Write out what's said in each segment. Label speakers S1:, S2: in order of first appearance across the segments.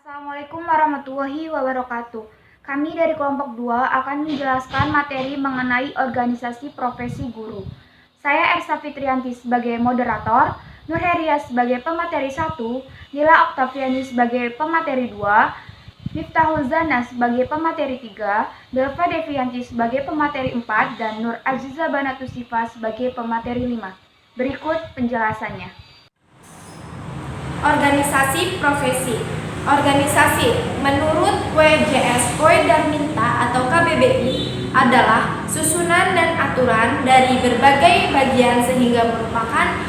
S1: Assalamualaikum warahmatullahi wabarakatuh. Kami dari kelompok 2 akan menjelaskan materi mengenai organisasi profesi guru. Saya Ersa Fitrianti sebagai moderator, Nur Heria sebagai pemateri 1, Nila Oktaviani sebagai pemateri 2, Miftahul Zana sebagai pemateri 3, Delva Devianti sebagai pemateri 4, dan Nur Aziza Banatusifa sebagai pemateri 5. Berikut penjelasannya.
S2: Organisasi profesi. Organisasi menurut WJS Koi Darminta atau KBBI adalah susunan dan aturan dari berbagai bagian sehingga merupakan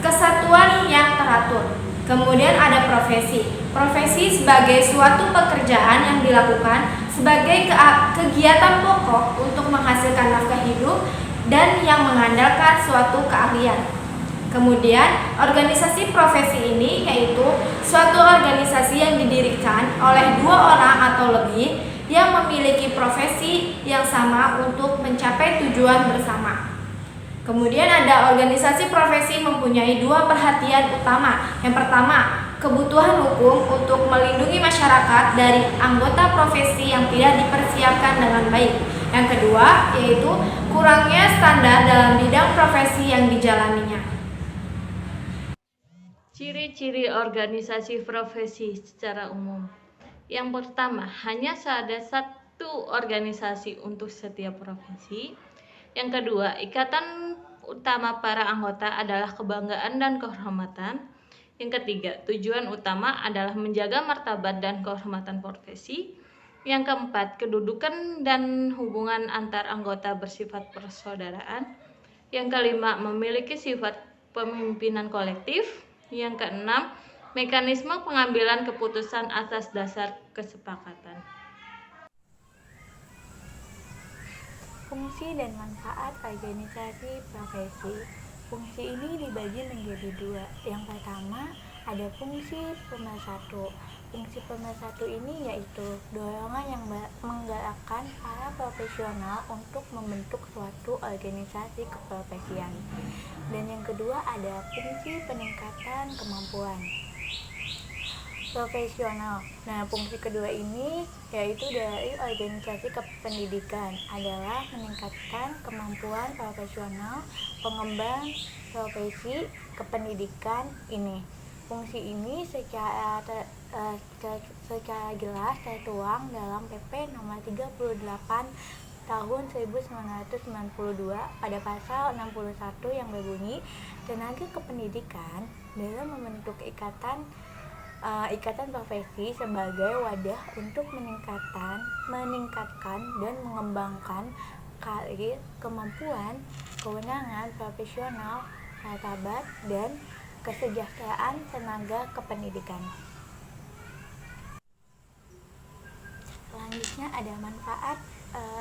S2: kesatuan yang teratur. Kemudian ada profesi. Profesi sebagai suatu pekerjaan yang dilakukan sebagai kegiatan pokok untuk menghasilkan nafkah hidup dan yang mengandalkan suatu keahlian. Kemudian, organisasi profesi ini yaitu suatu organisasi yang didirikan oleh 2 orang atau lebih yang memiliki profesi yang sama untuk mencapai tujuan bersama. Kemudian ada organisasi profesi mempunyai 2 perhatian utama. Yang pertama, kebutuhan hukum untuk melindungi masyarakat dari anggota profesi yang tidak dipersiapkan dengan baik. Yang kedua, yaitu kurangnya standar dalam bidang profesi yang dijalaninya.
S3: Ciri-ciri organisasi profesi secara umum. Yang pertama, hanya ada satu organisasi untuk setiap profesi. Yang kedua, ikatan utama para anggota adalah kebanggaan dan kehormatan. Yang ketiga, tujuan utama adalah menjaga martabat dan kehormatan profesi. Yang keempat, kedudukan dan hubungan antar anggota bersifat persaudaraan. Yang kelima, memiliki sifat pemimpinan kolektif. Yang keenam, mekanisme pengambilan keputusan atas dasar kesepakatan.
S4: Fungsi dan manfaat organisasi profesi. Fungsi ini dibagi menjadi 2. Yang pertama, ada fungsi pemersatu. Fungsi pemersatu ini yaitu dorongan yang menggerakkan para profesional untuk membentuk suatu organisasi keprofesian. Dan yang kedua, ada fungsi peningkatan kemampuan profesional. Nah, fungsi kedua ini yaitu dari organisasi kependidikan adalah meningkatkan kemampuan profesional pengembang profesi kependidikan ini. Fungsi ini secara jelas tertuang dalam PP nomor 38 tahun 1992 pada pasal 61 yang berbunyi, tenaga kependidikan dalam membentuk ikatan profesi sebagai wadah untuk meningkatkan dan mengembangkan karir, kemampuan, kewenangan profesional, martabat, dan kesejahteraan tenaga kependidikan. Selanjutnya ada manfaat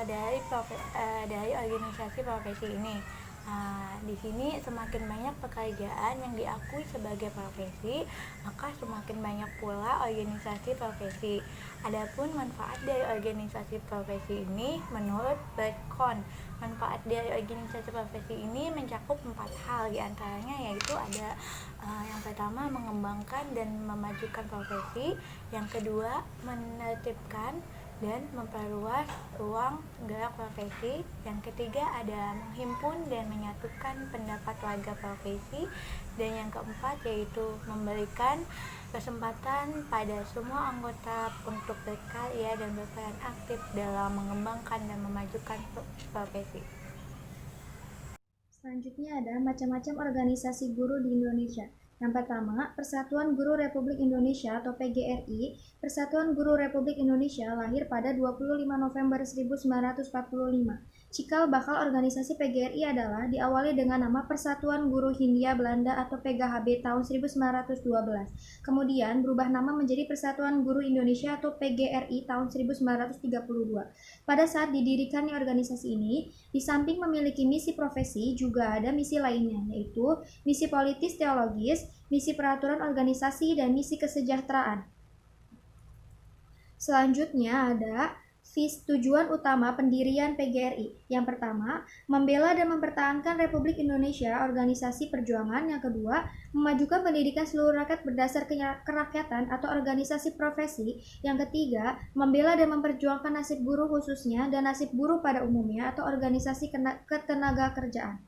S4: dari organisasi profesi ini. Di sini semakin banyak pekerjaan yang diakui sebagai profesi, maka semakin banyak pula organisasi profesi. Adapun manfaat dari organisasi profesi ini menurut Berkon, manfaat dari organisasi profesi ini mencakup 4 hal, diantaranya yaitu ada yang pertama mengembangkan dan memajukan profesi, yang kedua menertibkan dan memperluas ruang gerak profesi, yang ketiga ada menghimpun dan menyatukan pendapat warga profesi, dan yang keempat yaitu memberikan kesempatan pada semua anggota untuk berkarya dan berperan aktif dalam mengembangkan dan memajukan profesi.
S5: Selanjutnya ada macam-macam organisasi guru di Indonesia. Yang pertama, Persatuan Guru Republik Indonesia atau PGRI. Persatuan Guru Republik Indonesia lahir pada 25 November 1945. Cikal bakal organisasi PGRI adalah diawali dengan nama Persatuan Guru Hindia Belanda atau PGHB tahun 1912. Kemudian berubah nama menjadi Persatuan Guru Indonesia atau PGRI tahun 1932. Pada saat didirikannya organisasi ini, di samping memiliki misi profesi, juga ada misi lainnya, yaitu misi politis teologis, misi peraturan organisasi, dan misi kesejahteraan. Selanjutnya ada Tujuan utama pendirian PGRI. Yang pertama, membela dan mempertahankan Republik Indonesia, organisasi perjuangan. Yang kedua, memajukan pendidikan seluruh rakyat berdasar kerakyatan atau organisasi profesi. Yang ketiga, membela dan memperjuangkan nasib buruh khususnya dan nasib buruh pada umumnya atau organisasi ketenaga kerjaan.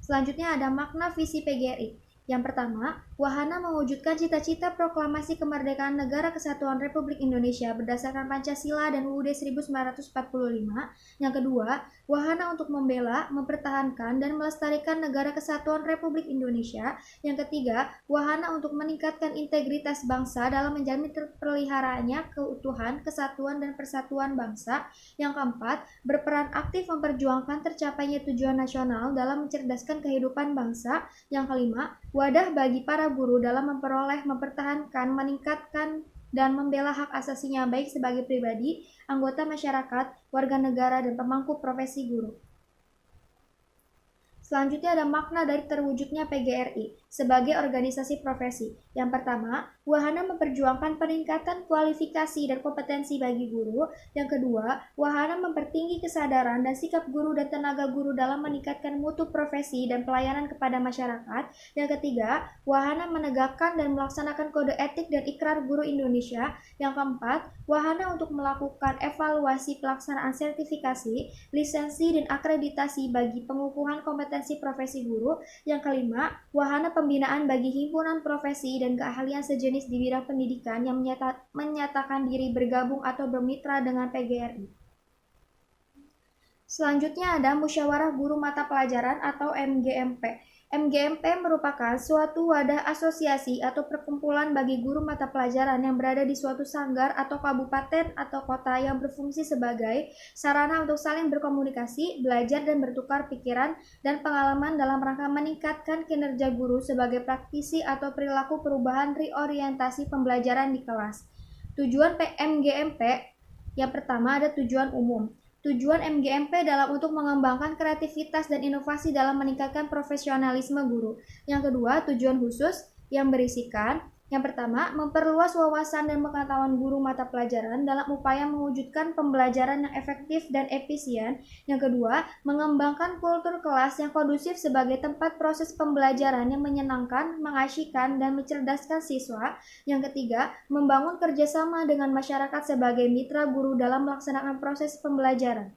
S5: Selanjutnya ada makna visi PGRI. Yang pertama, wahana mewujudkan cita-cita proklamasi kemerdekaan Negara Kesatuan Republik Indonesia berdasarkan Pancasila dan UUD 1945. Yang kedua, wahana untuk membela, mempertahankan, dan melestarikan Negara Kesatuan Republik Indonesia. Yang ketiga, wahana untuk meningkatkan integritas bangsa dalam menjamin terpeliharaannya keutuhan, kesatuan, dan persatuan bangsa. Yang keempat, berperan aktif memperjuangkan tercapainya tujuan nasional dalam mencerdaskan kehidupan bangsa. Yang kelima, wadah bagi para guru dalam memperoleh, mempertahankan, meningkatkan, dan membela hak asasinya baik sebagai pribadi, anggota masyarakat, warga negara, dan pemangku profesi guru. Selanjutnya ada makna dari terwujudnya PGRI sebagai organisasi profesi. Yang pertama, wahana memperjuangkan peningkatan kualifikasi dan kompetensi bagi guru. Yang kedua, wahana mempertinggi kesadaran dan sikap guru dan tenaga guru dalam meningkatkan mutu profesi dan pelayanan kepada masyarakat. Yang ketiga, wahana menegakkan dan melaksanakan kode etik dan ikrar guru Indonesia. Yang keempat, wahana untuk melakukan evaluasi pelaksanaan sertifikasi, lisensi, dan akreditasi bagi pengukuhan kompetensi profesi guru. Yang kelima, wahana pembinaan bagi himpunan profesi dan keahlian sejenis di bidang pendidikan yang menyatakan diri bergabung atau bermitra dengan PGRI. Selanjutnya ada Musyawarah Guru Mata Pelajaran atau MGMP. MGMP merupakan suatu wadah asosiasi atau perkumpulan bagi guru mata pelajaran yang berada di suatu sanggar atau kabupaten atau kota yang berfungsi sebagai sarana untuk saling berkomunikasi, belajar, dan bertukar pikiran dan pengalaman dalam rangka meningkatkan kinerja guru sebagai praktisi atau perilaku perubahan reorientasi pembelajaran di kelas. Tujuan MGMP yang pertama ada tujuan umum. Tujuan MGMP dalam untuk mengembangkan kreativitas dan inovasi dalam meningkatkan profesionalisme guru. Yang kedua, tujuan khusus yang berisikan yang pertama, memperluas wawasan dan pengetahuan guru mata pelajaran dalam upaya mewujudkan pembelajaran yang efektif dan efisien. Yang kedua, mengembangkan kultur kelas yang kondusif sebagai tempat proses pembelajaran yang menyenangkan, mengasyikkan, dan mencerdaskan siswa. Yang ketiga, membangun kerjasama dengan masyarakat sebagai mitra guru dalam melaksanakan proses pembelajaran.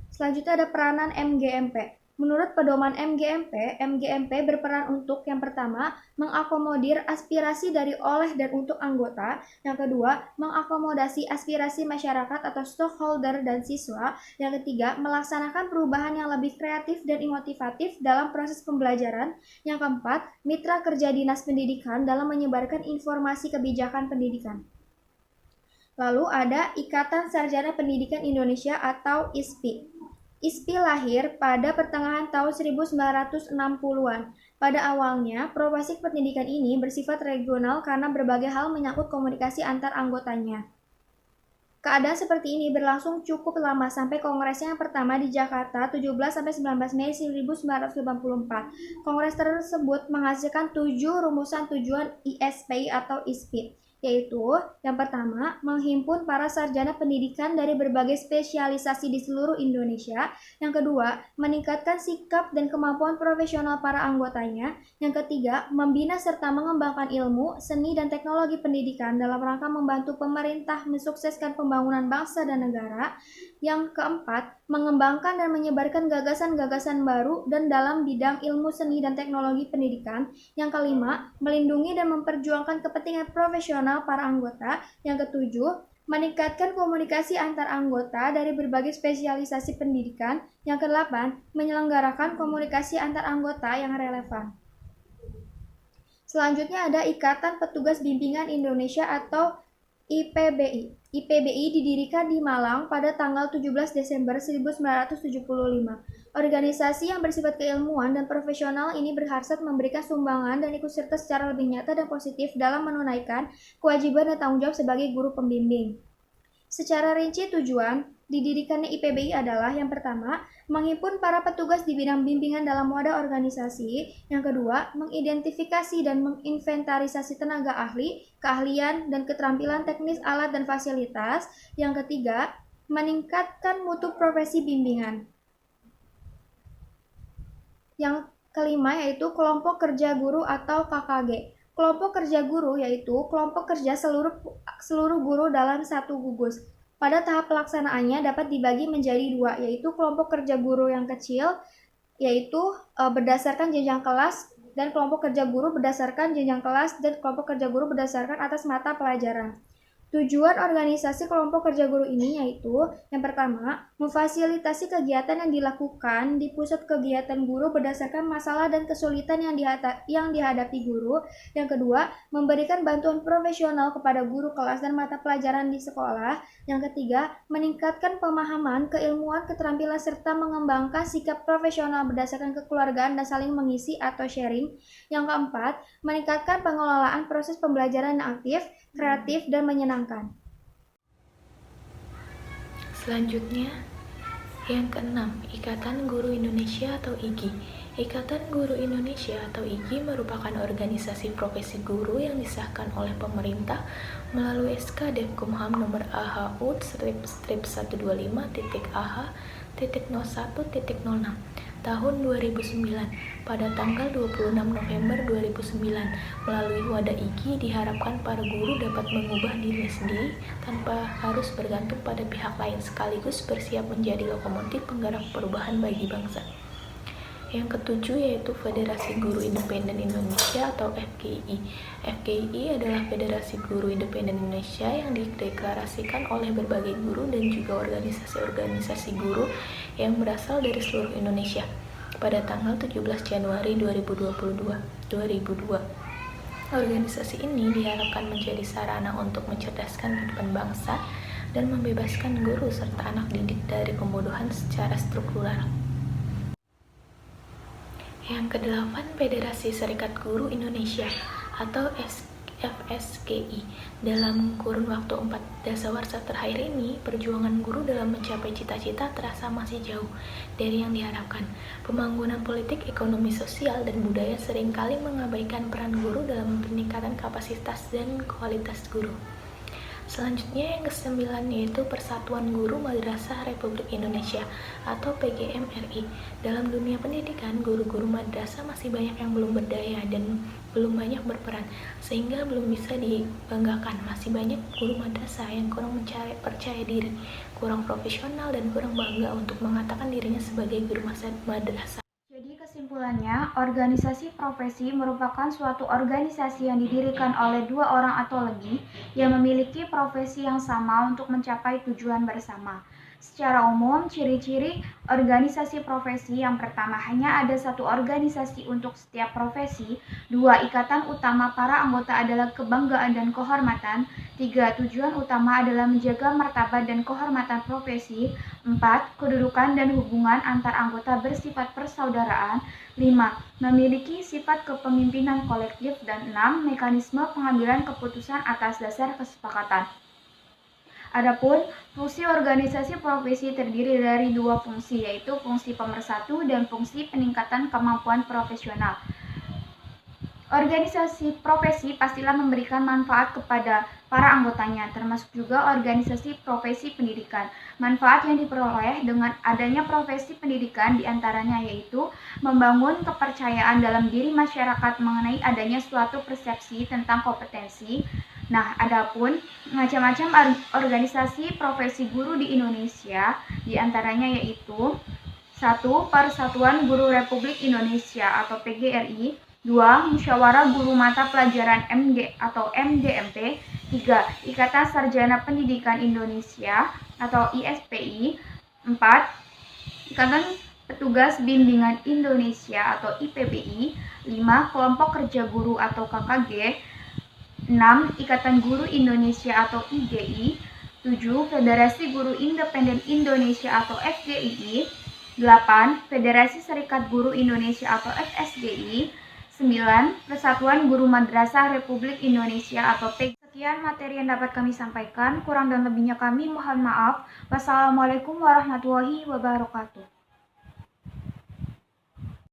S5: Selanjutnya ada peranan MGMP. Menurut pedoman MGMP berperan untuk yang pertama, mengakomodir aspirasi dari oleh dan untuk anggota. Yang kedua, mengakomodasi aspirasi masyarakat atau stakeholder dan siswa. Yang ketiga, melaksanakan perubahan yang lebih kreatif dan imotivatif dalam proses pembelajaran. Yang keempat, mitra kerja dinas pendidikan dalam menyebarkan informasi kebijakan pendidikan. Lalu ada Ikatan Sarjana Pendidikan Indonesia atau ISPI. ISPI lahir pada pertengahan tahun 1960-an. Pada awalnya, profesi pendidikan ini bersifat regional karena berbagai hal menyangkut komunikasi antar anggotanya. Keadaan seperti ini berlangsung cukup lama sampai kongresnya yang pertama di Jakarta 17-19 Mei 1984. Kongres tersebut menghasilkan 7 rumusan tujuan ISPI atau ISPI. Yaitu, yang pertama, menghimpun para sarjana pendidikan dari berbagai spesialisasi di seluruh Indonesia. Yang kedua, meningkatkan sikap dan kemampuan profesional para anggotanya. Yang ketiga, membina serta mengembangkan ilmu, seni, dan teknologi pendidikan dalam rangka membantu pemerintah mensukseskan pembangunan bangsa dan negara. Yang keempat, mengembangkan dan menyebarkan gagasan-gagasan baru dan dalam bidang ilmu, seni, dan teknologi pendidikan. Yang kelima, melindungi dan memperjuangkan kepentingan profesional para anggota. Yang ketujuh, meningkatkan komunikasi antar anggota dari berbagai spesialisasi pendidikan. Yang kedelapan, menyelenggarakan komunikasi antar anggota yang relevan. Selanjutnya ada Ikatan Petugas Bimbingan Indonesia atau IPBI. IPBI didirikan di Malang pada tanggal 17 Desember 1975. Organisasi yang bersifat keilmuan dan profesional ini berhasrat memberikan sumbangan dan ikut serta secara lebih nyata dan positif dalam menunaikan kewajiban dan tanggung jawab sebagai guru pembimbing. Secara rinci tujuan didirikannya IPBI adalah yang pertama, menghimpun para petugas di bidang bimbingan dalam wadah organisasi. Yang kedua, mengidentifikasi dan menginventarisasi tenaga ahli, keahlian, dan keterampilan teknis alat dan fasilitas. Yang ketiga, meningkatkan mutu profesi bimbingan. Yang kelima yaitu kelompok kerja guru atau KKG. Kelompok kerja guru yaitu kelompok kerja seluruh guru dalam satu gugus. Pada tahap pelaksanaannya dapat dibagi menjadi dua, yaitu kelompok kerja guru yang kecil, yaitu berdasarkan jenjang kelas, dan kelompok kerja guru berdasarkan jenjang kelas, dan kelompok kerja guru berdasarkan atas mata pelajaran. Tujuan organisasi kelompok kerja guru ini yaitu yang pertama, memfasilitasi kegiatan yang dilakukan di pusat kegiatan guru berdasarkan masalah dan kesulitan yang dihadapi guru. Yang kedua, memberikan bantuan profesional kepada guru kelas dan mata pelajaran di sekolah. Yang ketiga, meningkatkan pemahaman, keilmuan, keterampilan serta mengembangkan sikap profesional berdasarkan kekeluargaan dan saling mengisi atau sharing. Yang keempat, meningkatkan pengelolaan proses pembelajaran yang aktif, kreatif, dan menyenangkan.
S6: Selanjutnya, yang keenam, Ikatan Guru Indonesia atau IGI. Ikatan Guru Indonesia atau IGI merupakan organisasi profesi guru yang disahkan oleh pemerintah melalui SK Dekumham nomor AHU-25.AH.01.06 tahun 2009 pada tanggal 26 November 2009. Melalui wadah IGI diharapkan para guru dapat mengubah diri sendiri tanpa harus bergantung pada pihak lain, sekaligus bersiap menjadi lokomotif penggerak perubahan bagi bangsa. Yang ketujuh yaitu Federasi Guru Independen Indonesia atau FGI. FGI adalah Federasi Guru Independen Indonesia yang dideklarasikan oleh berbagai guru dan juga organisasi-organisasi guru yang berasal dari seluruh Indonesia pada tanggal 17 Januari 2002. Organisasi ini diharapkan menjadi sarana untuk mencerdaskan kehidupan bangsa dan membebaskan guru serta anak didik dari pembodohan secara struktural. Yang kedelapan, Federasi Serikat Guru Indonesia atau FSGI. Dalam kurun waktu 4 dasawarsa terakhir ini, perjuangan guru dalam mencapai cita-cita terasa masih jauh dari yang diharapkan. Pembangunan politik, ekonomi, sosial, dan budaya seringkali mengabaikan peran guru dalam peningkatan kapasitas dan kualitas guru. Selanjutnya yang kesembilan yaitu Persatuan Guru Madrasah Republik Indonesia atau PGMRI. Dalam dunia pendidikan, guru-guru madrasah masih banyak yang belum berdaya dan belum banyak berperan, sehingga belum bisa dibanggakan. Masih banyak guru madrasah yang kurang percaya diri, kurang profesional, dan kurang bangga untuk mengatakan dirinya sebagai guru madrasah.
S1: Jadi kesimpulannya, organisasi profesi merupakan suatu organisasi yang didirikan oleh dua orang atau lebih yang memiliki profesi yang sama untuk mencapai tujuan bersama. Secara umum, ciri-ciri organisasi profesi yang pertama, hanya ada satu organisasi untuk setiap profesi. 2. Ikatan utama para anggota adalah kebanggaan dan kehormatan. 3. Tujuan utama adalah menjaga martabat dan kehormatan profesi. 4. Kedudukan dan hubungan antar anggota bersifat persaudaraan. 5. Memiliki sifat kepemimpinan kolektif. Dan 6. Mekanisme pengambilan keputusan atas dasar kesepakatan. Adapun fungsi organisasi profesi terdiri dari dua fungsi, yaitu fungsi pemersatu dan fungsi peningkatan kemampuan profesional. Organisasi profesi pastilah memberikan manfaat kepada para anggotanya, termasuk juga organisasi profesi pendidikan. Manfaat yang diperoleh dengan adanya profesi pendidikan diantaranya yaitu membangun kepercayaan dalam diri masyarakat mengenai adanya suatu persepsi tentang kompetensi. Nah, adapun macam-macam organisasi profesi guru di Indonesia, diantaranya yaitu 1. Persatuan Guru Republik Indonesia atau PGRI. 2. Musyawarah Guru Mata Pelajaran MG atau MGMP. 3. Ikatan Sarjana Pendidikan Indonesia atau ISPI. 4. Ikatan Petugas Bimbingan Indonesia atau IPBI. 5. Kelompok Kerja Guru atau KKG. 6. Ikatan Guru Indonesia atau IGI. 7. Federasi Guru Independen Indonesia atau FGII. 8. Federasi Serikat Guru Indonesia atau FSGI. 9. Persatuan Guru Madrasah Republik Indonesia atau PGI. Sekian materi yang dapat kami sampaikan. Kurang dan lebihnya kami mohon maaf. Wassalamualaikum warahmatullahi wabarakatuh.